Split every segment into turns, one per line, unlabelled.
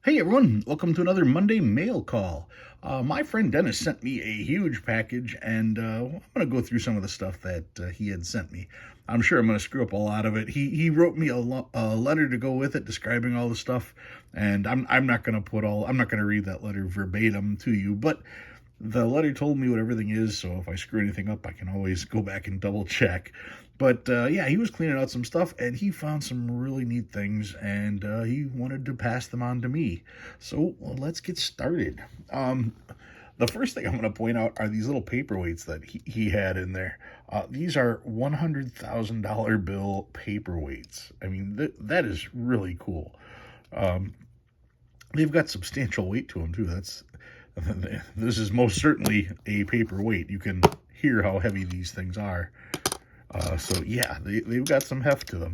Hey everyone, welcome to another Monday mail call. My friend Dennis sent me a huge package, and I'm going to go through some of the stuff that he had sent me. I'm sure I'm going to screw up a lot of it. He wrote me a letter to go with it, describing all the stuff, and I'm not going to I'm not going to read that letter verbatim to you, but the letter told me what everything is, so if I screw anything up, I can always go back and double check. But yeah, he was cleaning out some stuff, and he found some really neat things, and he wanted to pass them on to me. So let's get started. The first thing I'm going to point out are these little paperweights that he had in there. These are $100,000 bill paperweights. I mean, that is really cool. Um, they've got substantial weight to them, too. This is most certainly a paperweight. You can hear how heavy these things are. So yeah, they've got some heft to them.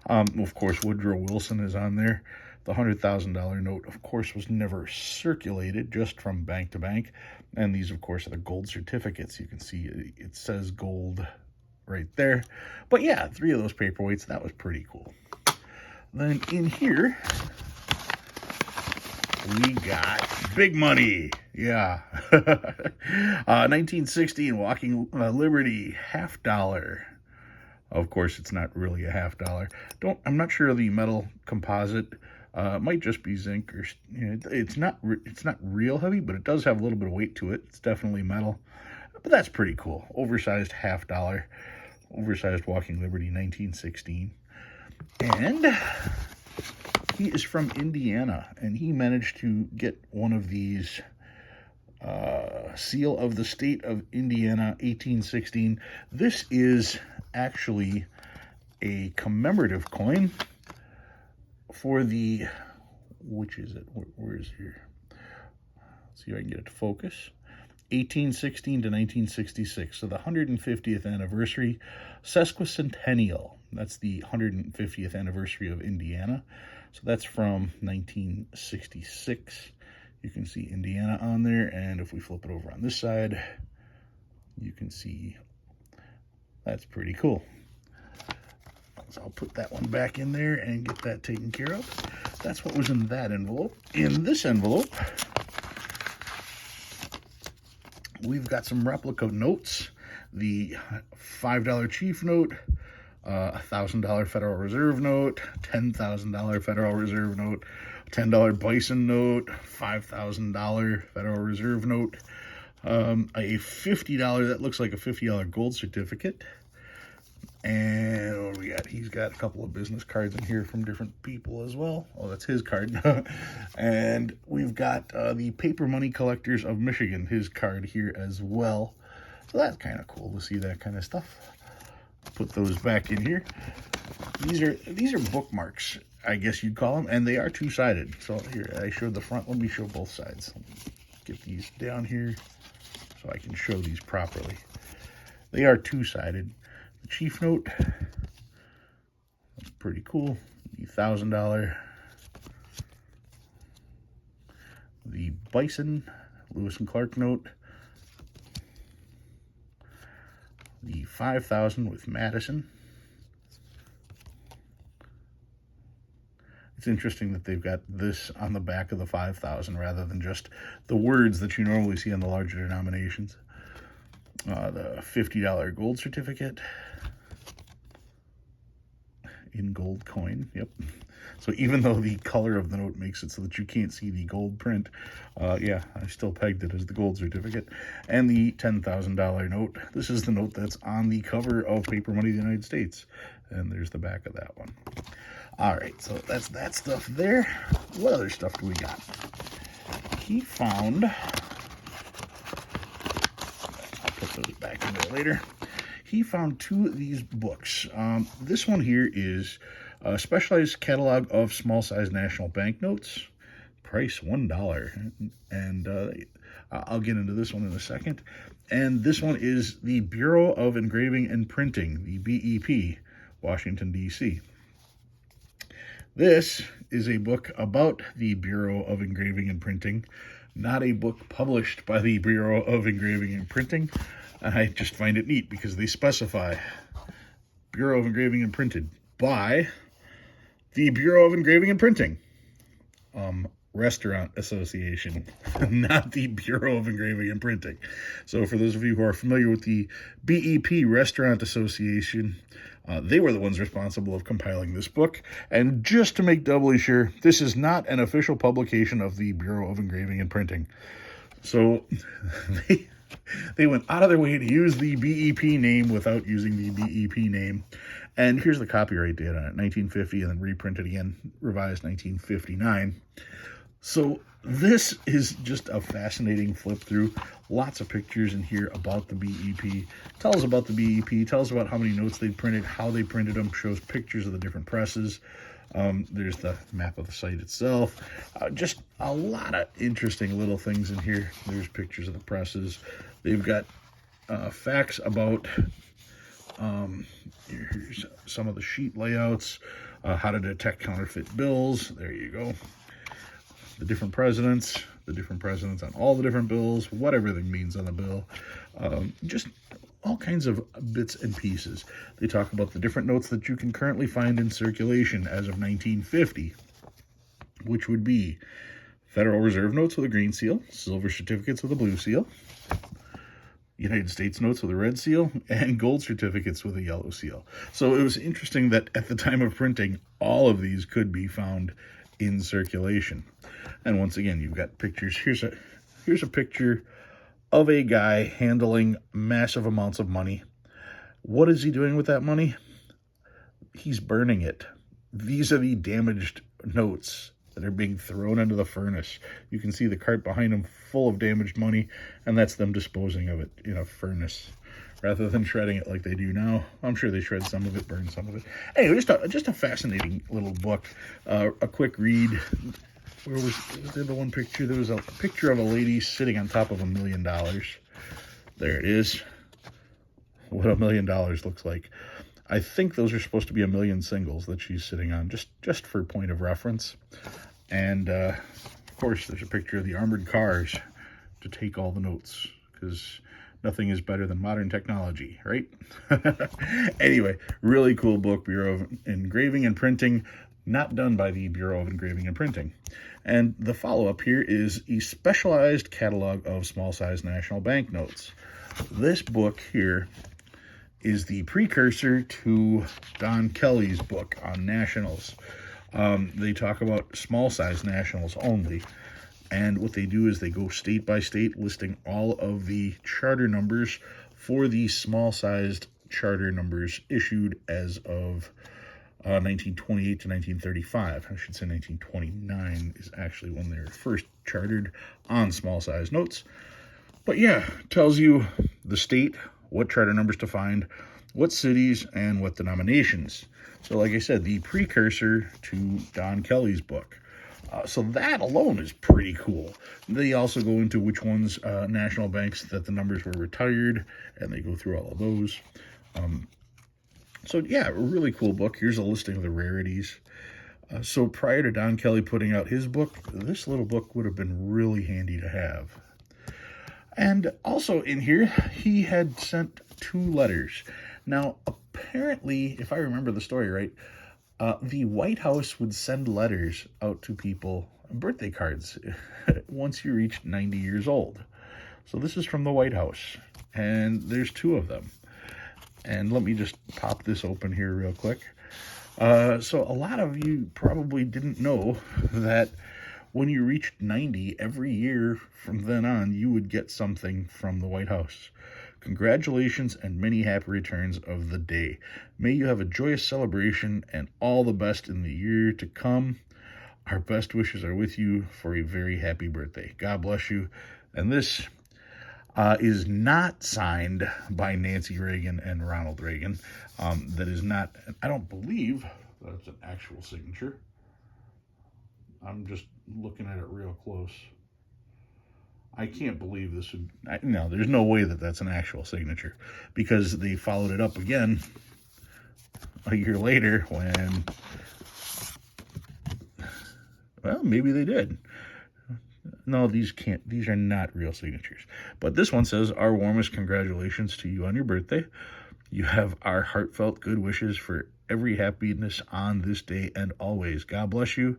Of course, Woodrow Wilson is on there. The $100,000 note, of course, was never circulated, just from bank to bank. And these, of course, are the gold certificates. You can see it says gold right there. But yeah, 3 of those paperweights, that was pretty cool. Then in here, we got big money. Yeah. 1916 Walking Liberty, $50. Of course, it's not really a $50. I'm not sure of the metal composite. It might just be zinc, or it's not real heavy, but it does have a little bit of weight to it. It's definitely metal, but that's pretty cool. Oversized $50, oversized Walking Liberty, 1916, and he is from Indiana, and he managed to get one of these seal of the state of Indiana, 1816. This is actually a commemorative coin for the, which is it? Where is it here? Let's see if I can get it to focus. 1816 to 1966. So the 150th anniversary, sesquicentennial. That's the 150th anniversary of Indiana. So that's from 1966. You can see Indiana on there, and if we flip it over on this side, you can see that's pretty cool. So I'll put that one back in there and get that taken care of. That's what was in that envelope. In this envelope, we've got some replica notes. The $5 Chief note, $1,000 Federal Reserve note, $10,000 Federal Reserve note, $10 Bison note, $5,000 Federal Reserve note, a $50, that looks like a $50 gold certificate. And what do we got? He's got a couple of business cards in here from different people as well. Oh, that's his card. And we've got the Paper Money Collectors of Michigan, his card here as well. So that's kind of cool to see that kind of stuff. Put those back in here. These are bookmarks, I guess you'd call them, and they are two-sided. So here, I showed the front. Let me show both sides. Get these down here so I can show these properly. They are two-sided. The Chief note, that's pretty cool. The $1,000. The Bison, Lewis and Clark note. The 5,000 with Madison. It's interesting that they've got this on the back of the 5,000 rather than just the words that you normally see on the larger denominations. The $50 gold certificate in gold coin. Yep. So even though the color of the note makes it so that you can't see the gold print, yeah, I still pegged it as the gold certificate. And the $10,000 note. This is the note that's on the cover of Paper Money of the United States. And there's the back of that one. All right, so that's that stuff there. What other stuff do we got? He found, I'll put those back in there later. He found 2 of these books. This one here is a specialized catalog of small-sized national banknotes. Price $1. And I'll get into this one in a second. And this one is the Bureau of Engraving and Printing, the BEP, Washington, D.C. This is a book about the Bureau of Engraving and Printing, not a book published by the Bureau of Engraving and Printing. I just find it neat because they specify Bureau of Engraving and Printed by the Bureau of Engraving and Printing. Restaurant Association, not the Bureau of Engraving and Printing. So for those of you who are familiar with the BEP Restaurant Association, they were the ones responsible of compiling this book. And just to make doubly sure, this is not an official publication of the Bureau of Engraving and Printing. So they went out of their way to use the BEP name without using the BEP name. And here's the copyright date on it, 1950, and then reprinted again, revised 1959. So this is just a fascinating flip through. Lots of pictures in here about the BEP. Tells about the BEP, tells about how many notes they printed, how they printed them, shows pictures of the different presses. There's the map of the site itself. Just a lot of interesting little things in here. There's pictures of the presses. They've got facts about here's some of the sheet layouts, how to detect counterfeit bills. There you go. The different presidents on all the different bills, what everything means on the bill. Just all kinds of bits and pieces. They talk about the different notes that you can currently find in circulation as of 1950, which would be Federal Reserve notes with a green seal, silver certificates with a blue seal, United States notes with a red seal, and gold certificates with a yellow seal. So it was interesting that at the time of printing, all of these could be found in circulation. And once again, you've got pictures. Here's a picture of a guy handling massive amounts of money. What is he doing with that money? He's burning it. These are the damaged notes that are being thrown into the furnace. You can see the cart behind him full of damaged money, and that's them disposing of it in a furnace rather than shredding it like they do now. I'm sure they shred some of it, burn some of it. Anyway, just a fascinating little book. A quick read. Where was there the one picture? There was a picture of a lady sitting on top of $1 million. There it is. What $1 million looks like. I think those are supposed to be 1 million singles that she's sitting on, just for point of reference. And, of course, there's a picture of the armored cars to take all the notes, because nothing is better than modern technology, right? Anyway, really cool book, Bureau of Engraving and Printing, not done by the Bureau of Engraving and Printing. And the follow-up here is a specialized catalog of small-size national banknotes. This book here is the precursor to Don Kelly's book on nationals. They talk about small-size nationals only. And what they do is they go state by state, listing all of the charter numbers for the small-sized charter numbers issued as of 1928 to 1935. I should say 1929 is actually when they were first chartered on small-sized notes. But yeah, tells you the state, what charter numbers to find, what cities, and what denominations. So like I said, the precursor to Don Kelly's book. So that alone is pretty cool. They also go into which ones, national banks, that the numbers were retired, and they go through all of those. So yeah, a really cool book. Here's a listing of the rarities. So prior to Don Kelly putting out his book, this little book would have been really handy to have. And also in here, he had sent 2 letters. Now, apparently, if I remember the story right, the White House would send letters out to people, birthday cards, once you reached 90 years old. So this is from the White House, and there's 2 of them. And let me just pop this open here real quick. So a lot of you probably didn't know that when you reached 90, every year from then on, you would get something from the White House. Congratulations and many happy returns of the day. May you have a joyous celebration and all the best in the year to come. Our best wishes are with you for a very happy birthday. God bless you. And this is not signed by Nancy Reagan and Ronald Reagan. That is not, I don't believe that's an actual signature. I'm just looking at it real close. I can't believe this would, no, there's no way that that's an actual signature, because they followed it up again a year later when, well, maybe they did. No, these are not real signatures. But this one says, our warmest congratulations to you on your birthday. You have our heartfelt good wishes for every happiness on this day and always. God bless you.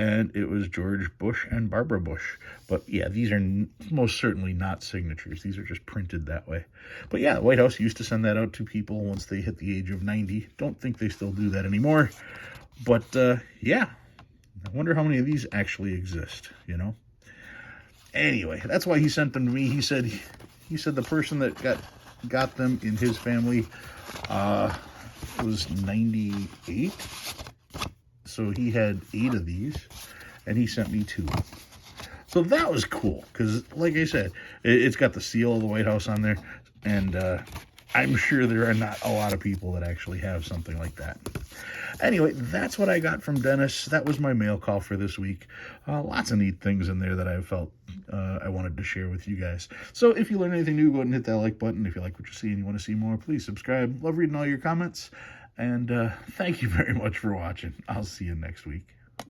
and it was George Bush and Barbara Bush. But yeah, these are most certainly not signatures. These are just printed that way. But yeah, the White House used to send that out to people once they hit the age of 90. Don't think they still do that anymore. But yeah, I wonder how many of these actually exist, you know? Anyway, that's why he sent them to me. He said the person that got them in his family was 98. So he had 8 of these, and he sent me 2. So that was cool, because like I said, it's got the seal of the White House on there, and I'm sure there are not a lot of people that actually have something like that. Anyway, that's what I got from Dennis. That was my mail call for this week. Lots of neat things in there that I felt I wanted to share with you guys. So if you learn anything new, go ahead and hit that like button. If you like what you see and you want to see more, please subscribe. Love reading all your comments. And thank you very much for watching. I'll see you next week.